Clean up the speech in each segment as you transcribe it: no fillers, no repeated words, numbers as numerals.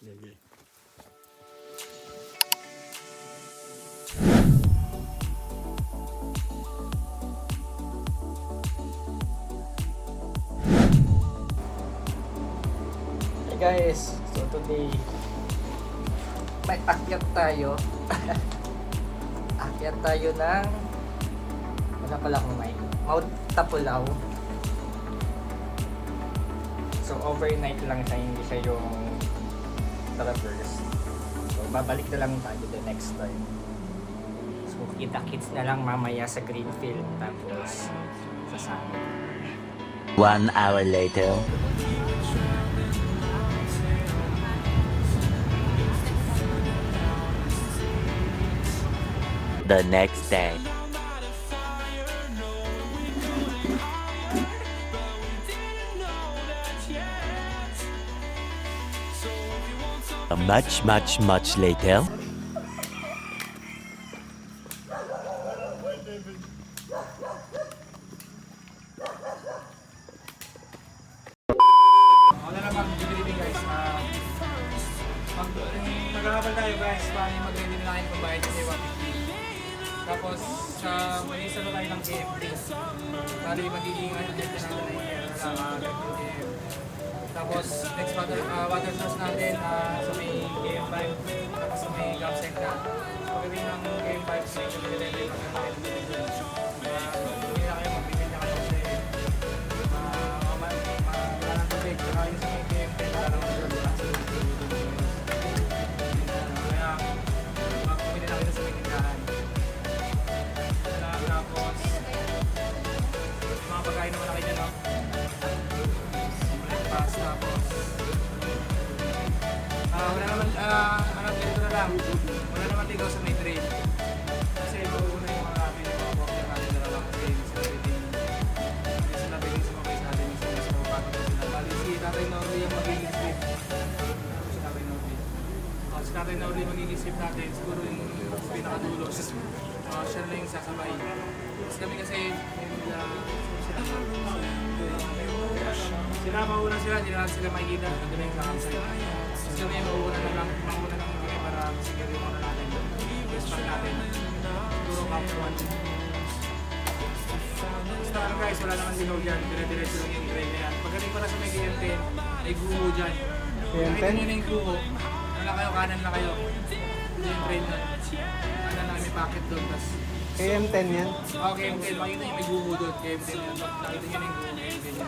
Sige. Hey guys, so today may akyat tayo. Akyat tayo ng wala pala akong mic. Mount Tapulaw. So overnight lang siya, hindi siya yung traverse. So babalik na lang tayo the next time. So kita-kits na lang mamaya sa Greenfield tapos sa Summit. 1 hour later. The next day. Much later. Wala naman, good evening guys. Nag-aabal tayo guys, paano mag-ready na kayo pambayad sa 150. Tapos, mag-isa na tayo ng KFT. Bali, magiging natin na tapos, next water source natin sa may KM5. Tapos sa may campsite na. Pagdating ng KM5, sa may kapililele, pagdating na kayo hindi na kayo magbibig na kayo kasi wala ng tubig. Saka yung sa may KM10, wala naman tubig. Kaya, pumili na kayo sa may tindahan. Tapos, mga pagkain naman na kayo dyan, no? Breakfast, tapos wala naman, ganito na lang, wala naman ligaw sa may train kasi mauuna yung mga namin yung mga walker natin na lang kasi sila pwedeng sumabay sa atin yung sila sa pagpapagod sila. Bali si Tatay Norby yung magiging script, si Tatay Norby si Tatay Norby magiging script natin, siguro yung pinakadulo siya na yung sasabay. Tapos kami kasi sila mauna sila, hindi na natin sila makikita. Nandun na yung campsite. Tapos kami mauna na lang kami para masigari yung mga natin. Best part natin. Siguro Camp 1. Basta ano guys, wala naman ligaw dyan. Dire-diretso lang yung trail na yan. Pagdating ko na sa may KM10, may guho dyan. Nakita nyo na yung guho. Wala kayo, kanan lang kayo. Ito yung trail na. Kanan lang may packet doon. Tapos KM10 yan? oo, KM10. Makikita nyo may guho doon. KM10 yan. Nakita nyo na yung guho.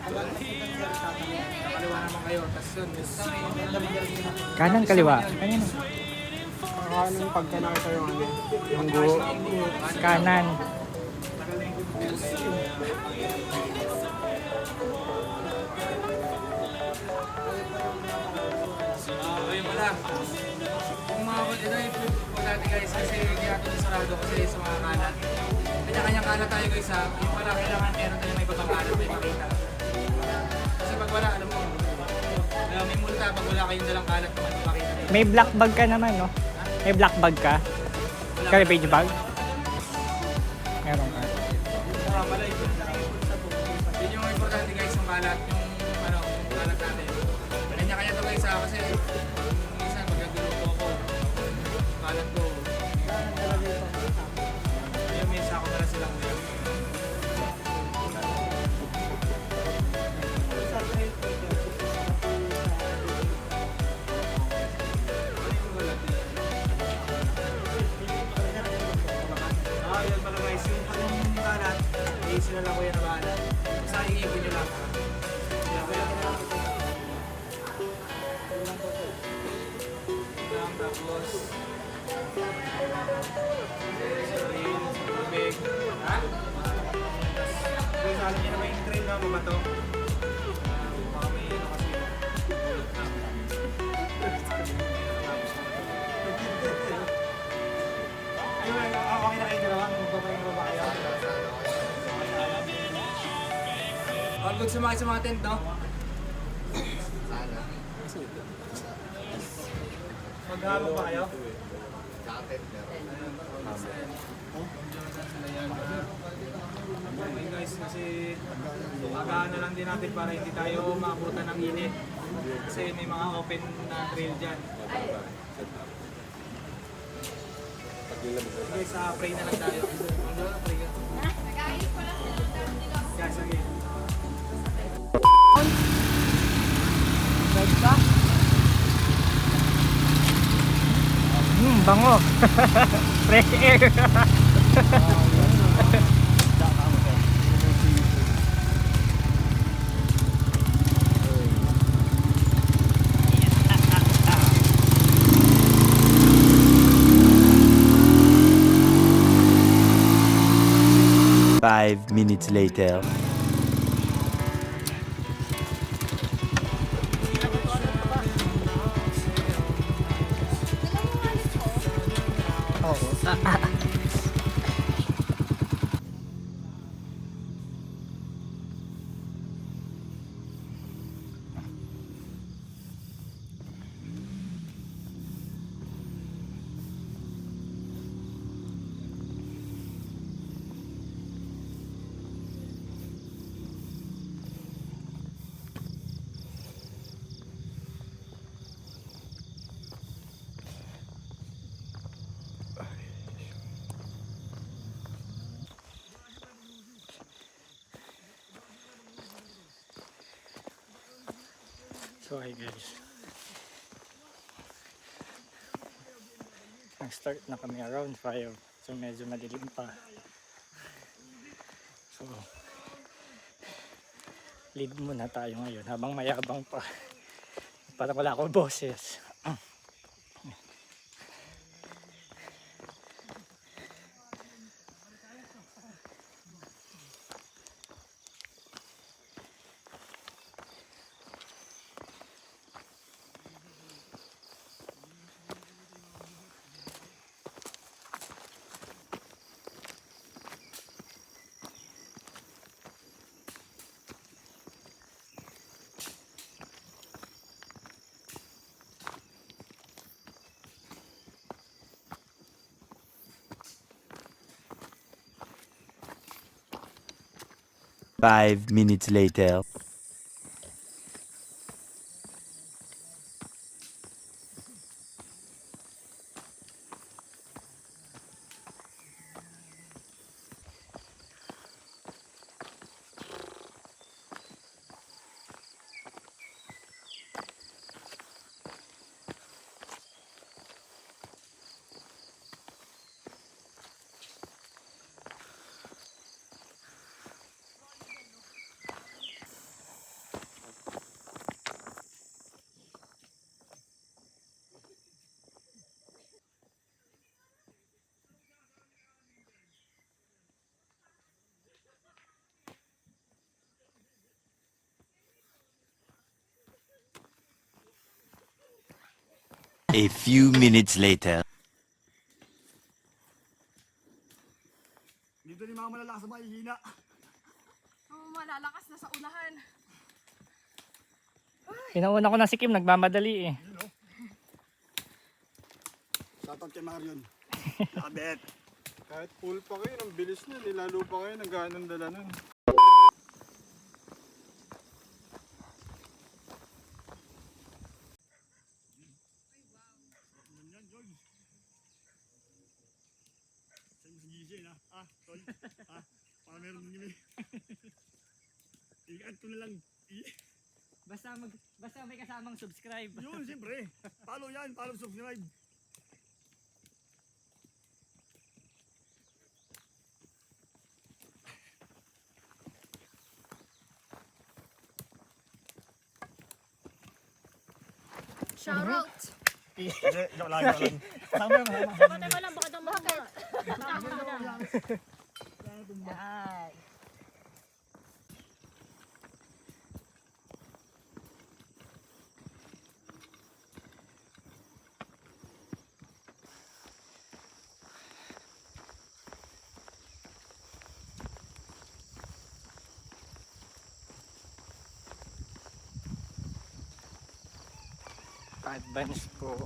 KM10 yan. Nakaliwa naman kayo. Tapos yun. Kanan, kaliwa. Kanan. Kanan pagka nakita yung ano, yung guho. Kanan. Ayun pala. Kung makabot ito yung dati guys kasi hindi natin sarado kasi sa mga kanan. Kanya-kanyang kanan tayo guys ha. Yung pala kailangan meron tayo may ibang kanan tayo makita. Kasi pag wala, alam mo, may multa pag wala kayong dalang kanan naman makita tayo. May black bag ka naman, no? May black bag ka? Garbage bag? Meron ka. Saka pala yun. Yun yung importante guys, yung kalat, yung kalat natin. Kanya-kanya to guys ha, kasi minsan magaguluto ako. Kalat ko. Ayun, may sako na lang silang nila. Yun pala guys, yung kalat, sila lang ko yan na bahala. Basta iipin nyo lang. Sila ko yan. Tapos sarin, tubig. Ha? Kung alam nyo naman yung trail na mabato. Baka may ano kasi. Ayun, okay na kayo dalawa. Magpapayin mo ba kayo? All good sumakay sa mga tent, no? Maghabang pa kayo? Okay guys, kasi agahan na lang din natin para hindi tayo maabutan ng init. Kasi may mga open na trail dyan. Sige, sa pray na lang tayo. Ano na pray ka? Yeah, sige. Bango. Fresh air. Five minutes later. So hi guys. Nag-start na kami around 5. So medyo madilim pa. So lead muna tayo ngayon habang mayabang pa. Para wala akong boses. Five minutes later. A few minutes later. Dito ni mga malalakas na mahihina. Oo, malalakas na sa unahan. Pinauna ko na si Kim, nagmamadali eh. Shoutout kay Marion. Kabet. Kahit full pa kayo, ang bilis nyo, nilalo pa kayo, naghanong dala nun. Yan, George. Saan mo si GJ na? Tol. Para meron din kami. I-add ko na lang. Basta may kasamang subscribe. Yun, siyempre. Follow yan. Follow, subscribe. Shoutout! Hindi, joke lang, joke lang. Sama mo, sama. Patay mo lang, baka daw mahaba. Yan. Pa-advance po.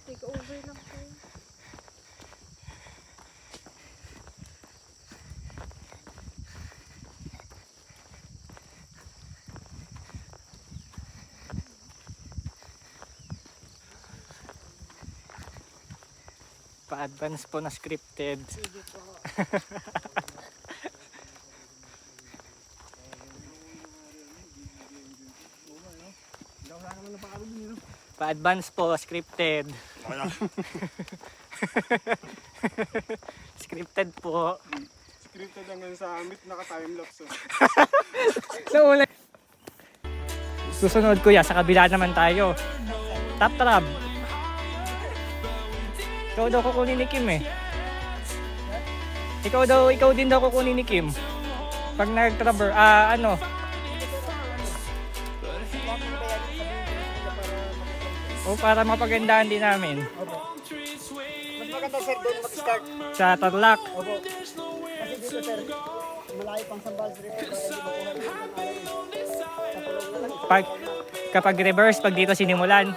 Take over lang po. Pa-advance po na scripted. Pa-advance po, scripted. Scripted po. Scripted hanggang sa amit, naka-timelapse. So, una. Susunod kuya, sa kabila naman tayo. Top trap. Ikaw daw kukunin ni Kim eh. Ikaw din daw kukunin ni Kim. Pag nag-trapper, ano? O para mapagandahan din namin. Mas maganda sir doon mag-start. Sa Tarlac. Opo. Kasi dito sir, malayo pang Sambales River. Kapag reverse, pag dito sinimulan.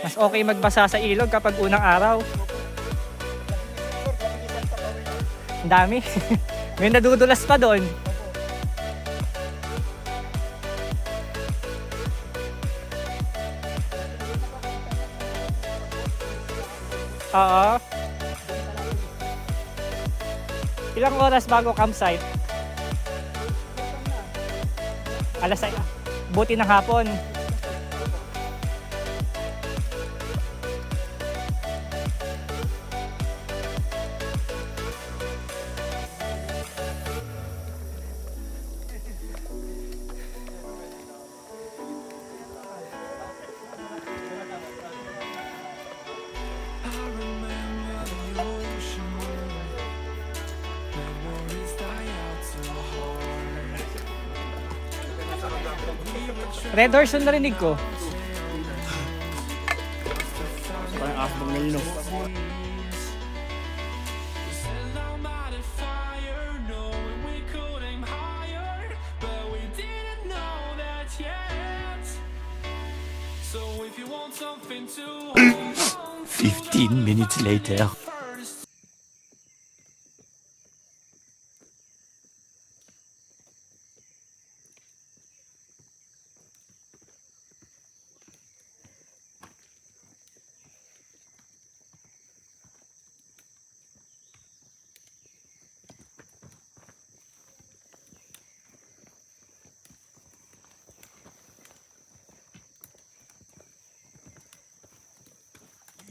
Mas okay magbasa sa ilog kapag unang araw. Ang dami. May nadudulas pa doon. Oo. Ilang oras bago campsite? Alas 6. Buti ng hapon. Red Horse yung narinig ko. Parang asbang na yun. So if you want something to 15 minutes later.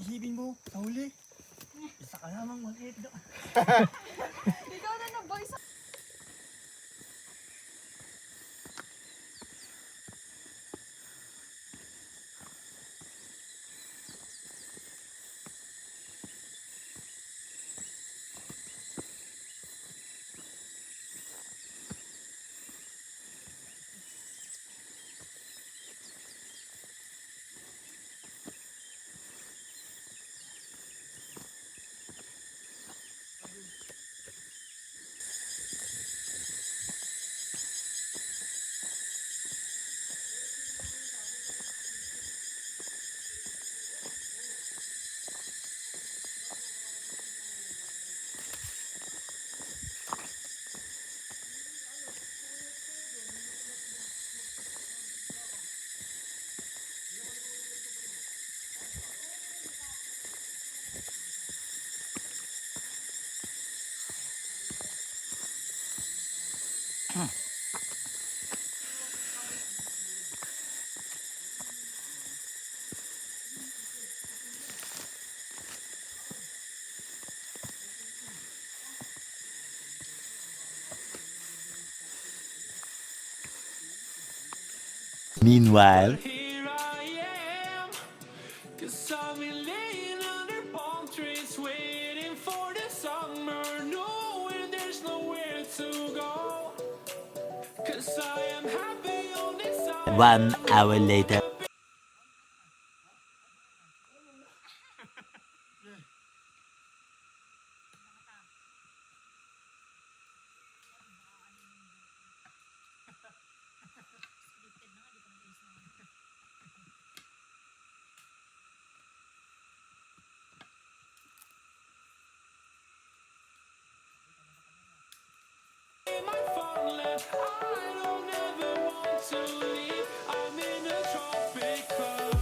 Ihibin mo, nahuli. Isa ka lamang maliit doon. Ikaw na na, boys. Meanwhile, here I am, 'cause I've been laying under palm trees waiting for the summer, knowing there's nowhere to go, 'cause I am happy on this island. 1 hour later. My farmland, I don't ever want to leave. I'm in a tropic club.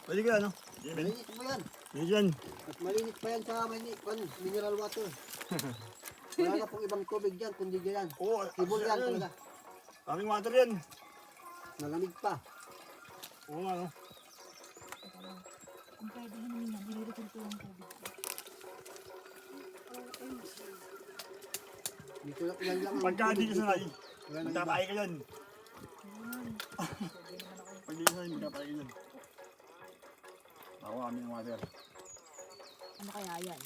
Pwede ka ano? Malinis mo yan. Pwede yan. At malinis pa yan sa mineral water. Wala na pong ibang tubig dyan, kundi dyan. Oo. Sibol yan talaga. Kaming water yan. Malamig pa. Oo nga no. Dito lang yan lang. ang Pagka di tubig ka sanay, dito. Wala na iba. magtatay ka yan. Pag di ka sanay, magtatay ka yan. Ako kaming water. Ano kaya yan?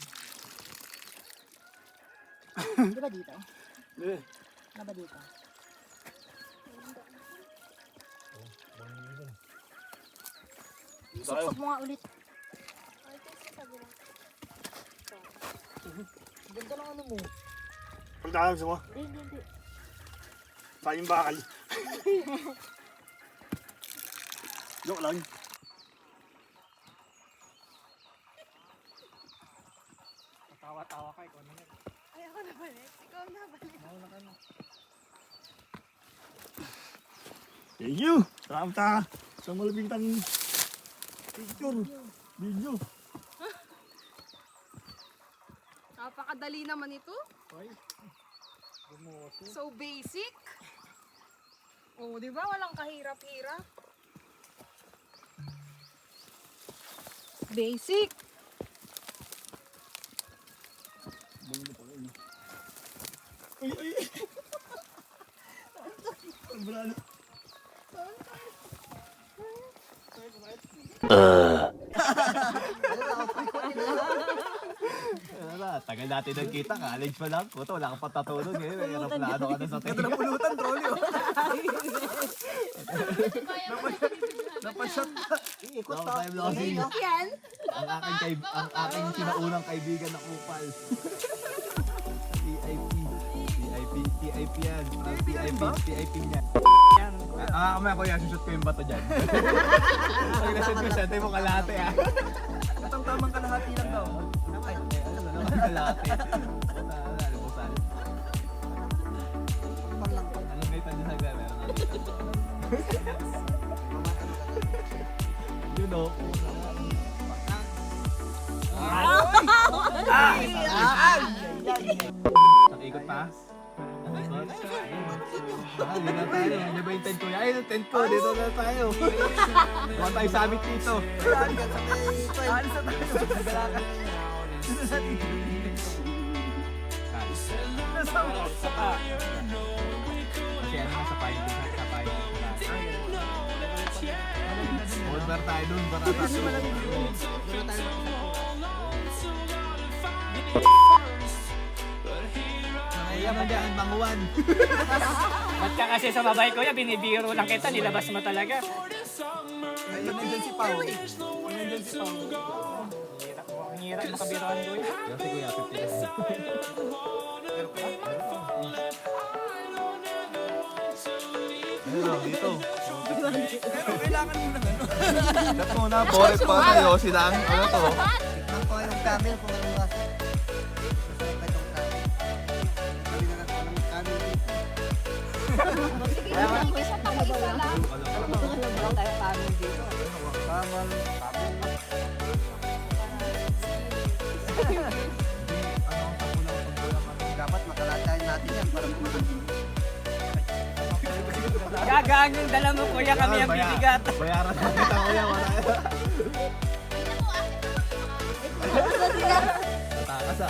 Di ba dito? Hindi. Ano ba dito? Suksok mo nga ulit. Ganda ng ano mo. Pagdalang sa mo, Hindi. sayang bakal. Joke lang. Tawa-tawa ka, ikaw na yun. Ay, ako na balik. Ikaw na balik. Mauna ka na. Thank you. Salamat ka sa malapitang picture. Video. Napakadali naman ito. So basic. Oh, di ba? Walang kahirap-hirap. Basic. Uy, uy. Sobrang Tagal natin nagkita, college pa lang. Puto, wala kang patatunog eh. May aeroplano ka na sa tayo. Iikot Long to. time no see. Yan. Ang aking sinaunang kaibigan na kupal. PIP yan. PIP niya. Yan. Kamaya kuya, sushoot ko yung bato dyan. Pag nashoot ko siya, tayo mo kalate ah. Itong tamang kalahati lang daw. Ay, alam mo naman kalate. Almusal. Anong may tanda sa gara? You know. Nakikot pa? Nakikot? Hindi na tayo. Hindi ba yung tent ko? Ay, yung tent ko. Dito na tayo. Kuha tayo summit dito. Kasi ano nga sa payo. Sa payo. Bar tayo dun. Bar tayo. Kaya mo dyan, banguan. Ba't ka kasi sa babae ko yan, binibiro lang kita, nilabas mo talaga. Ayun, nandun si Pao. Nandun si Pao. Ang hirap makabiroan ko eh. Kasi kuya, 50. Ano dito? Pero kailangan mo ng ano. Ito muna, forest pa tayo. Silang, ano to? Ang po yung camel kung anong wasa. Masarap pa itong camel. Sabi na natin ng camel dito. Isa pa ka isa lang. Wala tayo kami dito. Camel. Dapat makalatayin natin yan para Gagaan yung dala mo kuya, kami ang bibigat. Bayaran na kita kuya, wala. Takas ah.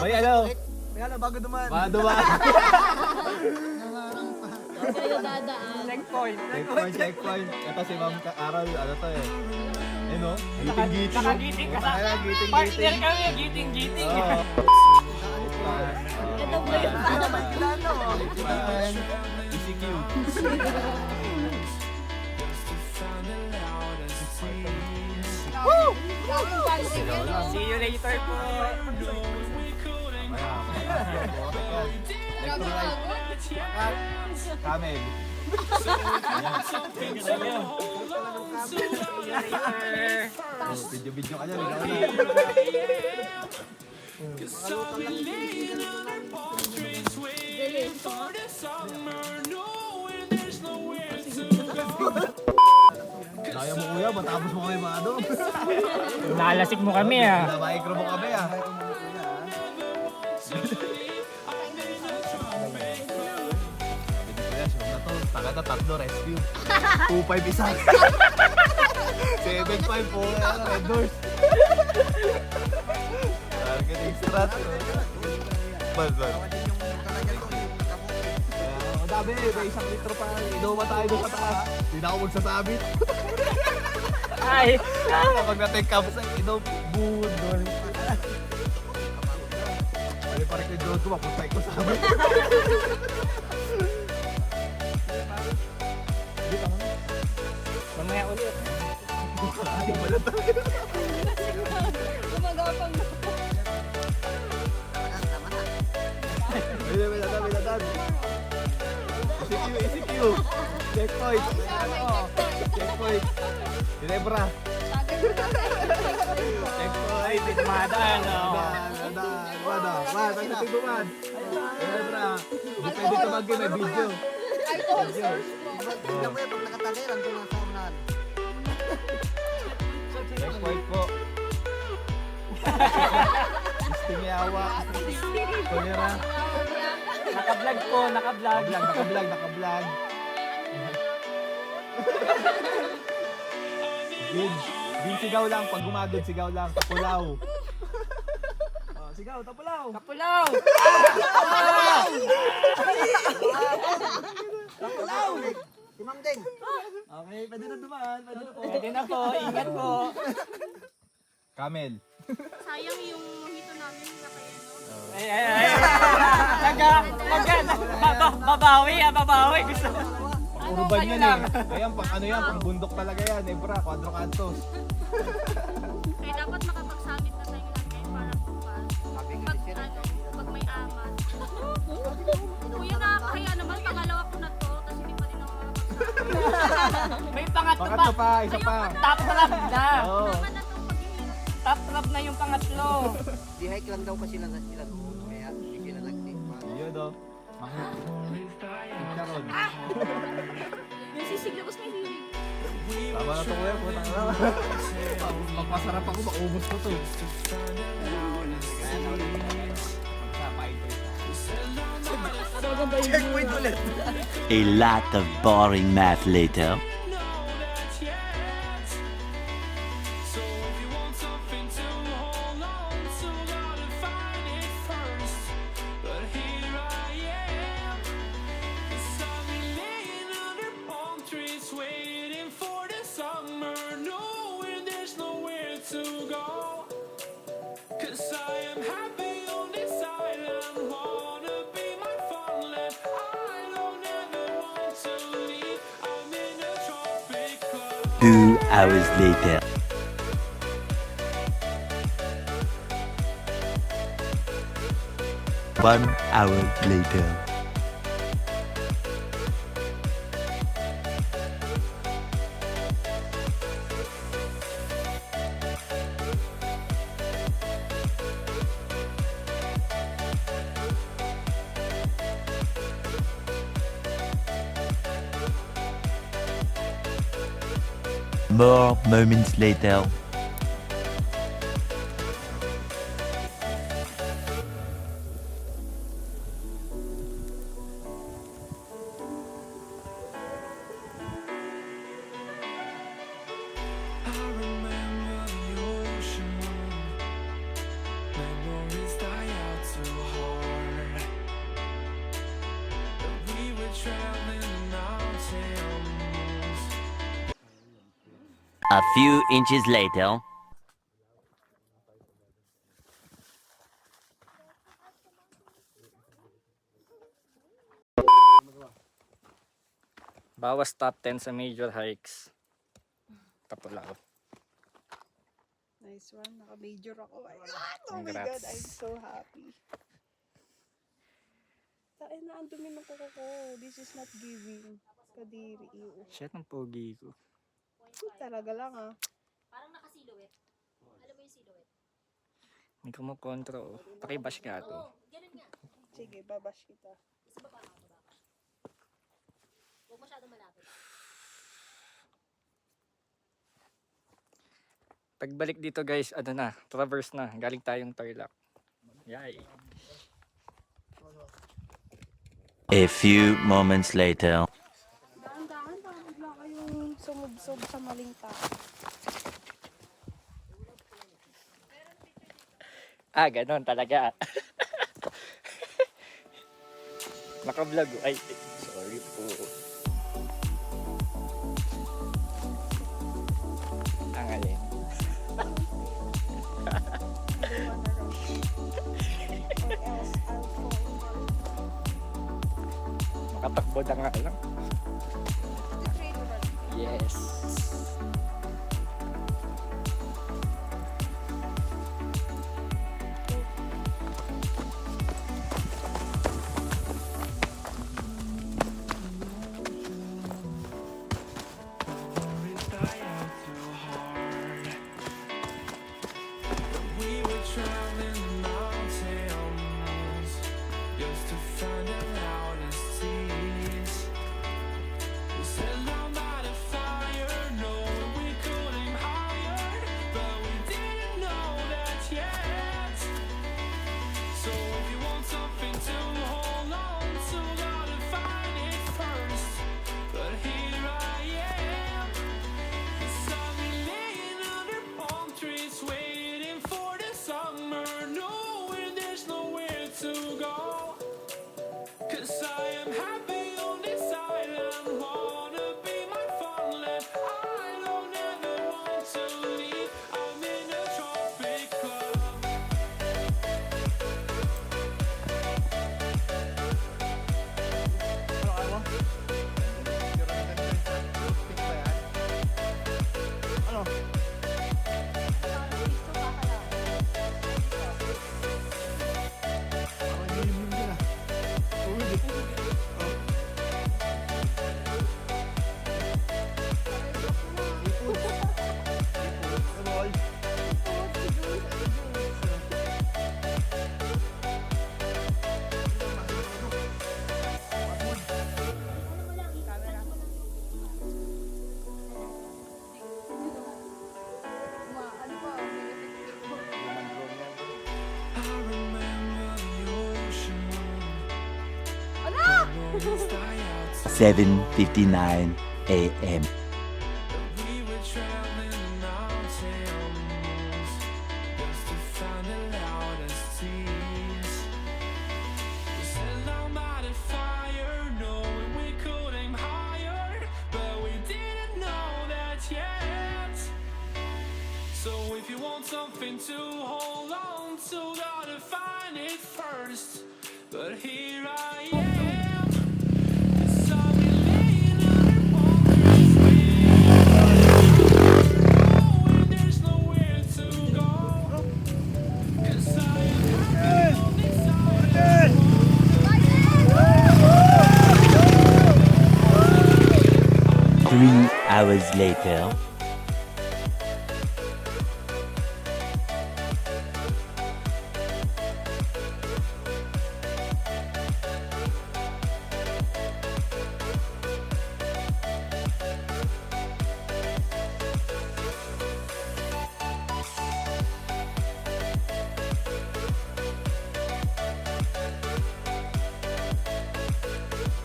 Bay, ano? Kaya na bago dumaan. Bado ba? Kayo dadaan. Checkpoint. Checkpoint. Ito si Ma'am Carol, ano to eh. Ano? Giting-giting. Nakagiting ka sa Kaya giting-giting. partner kami, giting-giting. Oo. Ito ba yung ECQ. See you later po. Camel. Video-video ka dyan. Kaya mo kuya, matapos mo kami maano. Nalasik mo kami ah. Micro mo kami ah. Ay, kung mga kuya, ha? Pwede kuya, sure na to. Taka na tatlo rescue. 2-5 isa. 7-5 po kaya na Red Doors. Targeting strat. Bal. Bawat din yung talaga to, yung nakabukit. Ang dami, may 1 litro pa. Inuma tayo doon sa taas. Hindi na ako magsasabit. Ay! Kapag na-take up sa inom, budol. Ay, parang kay Jojo, mapuntay ko sa amin. Mamaya ulit. Ay, malata. Gumagapang na. Tama na. May latan. ECQ. Checkpoint. Checkpoint. Ginebra. Checkpoint. Madaan oh. Wala, tigbuman. Ginebra. Hindi pwede tumagin, may video. Ay, all source po. Tingnan mo yan, pag nakatagay, nandun ang sa unahan. Checkpoint po. Listing yawa. Kulera. Naka-vlog po, naka-vlog. Naka-vlog. Din sigaw lang, pag gumagod, sigaw lang, tapulaw. Oh, sigaw, tapulaw. Kapulaw! Tapulaw! Si Ma'am Deng. Okay, pwede na dumaan, pwede na po. Pwede na po, ingat po. Camel. Sayang yung mojito namin na kayo, no? Ay. Babawi. Gusto mo. Urban kayo yan lang? eh. Ayan, pang ano yan, pang bundok talaga yan. Ebra, Cuatro Cantos. Kaya dapat makapagsamit na tayo lang kayo para bukas. Pag may amat. Kuya, nakakahiya naman. Pangalawa ko na to. Tapos hindi pa rin ako makapagsamit. May pangatlo Pangatlo pa. pa, isa pa. Top trap na. Oo. Tama na itong paghihirap. Top trap na yung pangatlo. Di-hike lang daw pa sila na sila doon. Kaya hindi sila nag-take. Yun o. Karon. Yung sisiglo ko sa may hilig. Tama na to kuya, putang na. Magpasarap ako, maubos ko to. Checkpoint ulit. A lot of boring math later. So if you want something to hold on to, gotta find it first. But here I am, 'cause I've been laying under palm trees, waiting for the summer, knowing there's nowhere to go. 'Cause I am happy on this island, wanna be my farmland. I don't ever want to leave. I'm in a tropic club. 2 hours later. One hour later. More moments later. I remember the ocean, memories die out too hard. But we were traveling the mountains. A few inches later. Bawas top 10 sa major hikes. Tapulaw. Nice one. Naka-major ako. Oh my God, Congrats. I'm so happy. Tain na, ang dumi ng kuko ko. This is not giving. Kadiri. Ew. Shit, ang pogi ko. Talaga lang ah. Parang naka-silhouette. Alam mo yung silhouette? May kumukontra oh. Pakibash ka to. Ganun nga. Sige, babash kita. Isa ba pa nga? Huwag masyadong malapit. Pagbalik dito guys, ano na, traverse na. Galing tayong Tarlac. Yay! A few moments later. Dahan-dahan, baka bigla kayong sumubsob sa maling tao. Ganon talaga. Naka-vlog. Ay, sorry po. Ang alin. Or else I'll fall in love. Makatakbo na nga lang. Yes. We were traveling mountains just to find the loudest seas. We set down by the fire, knowing we could aim higher, but we didn't know that yet. So if you want something to hold on to, gotta find it first. But here I am, 'cause I've been laying under palm trees, waiting for the summer, knowing there's nowhere to go. 'Cause I am happy on this island, wanna be my farmland. I don't ever want to leave, I'm in a tropic club. I remember the ocean, the moments die out. 7:59 a.m. We were traveling mountains just to find the loudest seas. We sat down by the fire, knowing we could aim higher, but we didn't know that yet. So if you want something to hold on to, gotta find it first. But here I am, 'cause I've been laying under palm trees, knowing there's nowhere to go. 'Cause I am happy on this island. 3 hours later.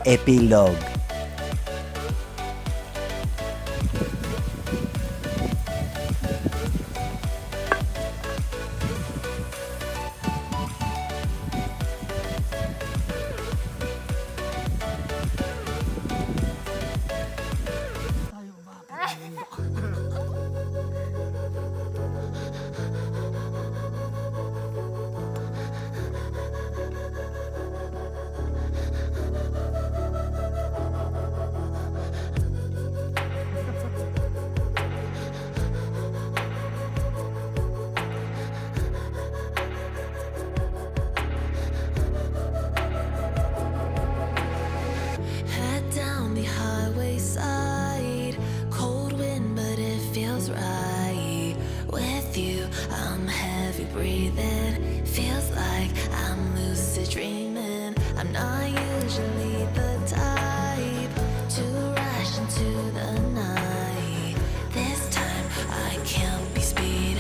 Epilogue. Head down the highway side, cold wind, but it feels right. With you, I'm heavy breathing. Feels like I'm lucid dreaming. I'm not usually the type to rush into the night. This time I can't be speeding.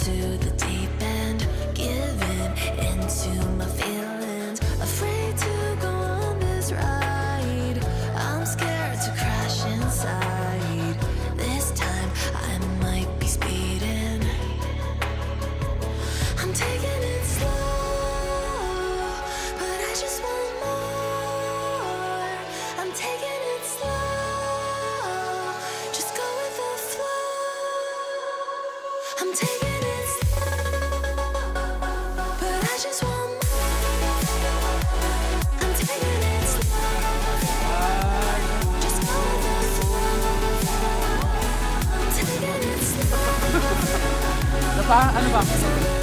into the deep end, giving into my feelings, afraid to go on this ride. I'm scared to crash inside. This time I might be speeding. I'm taking it slow, but I just want more. I'm taking it slow, just go with the flow. I'm taking it slow, but I just want more. I'm taking it slow, just go with the flow. I'm taking it slow. Ano ba?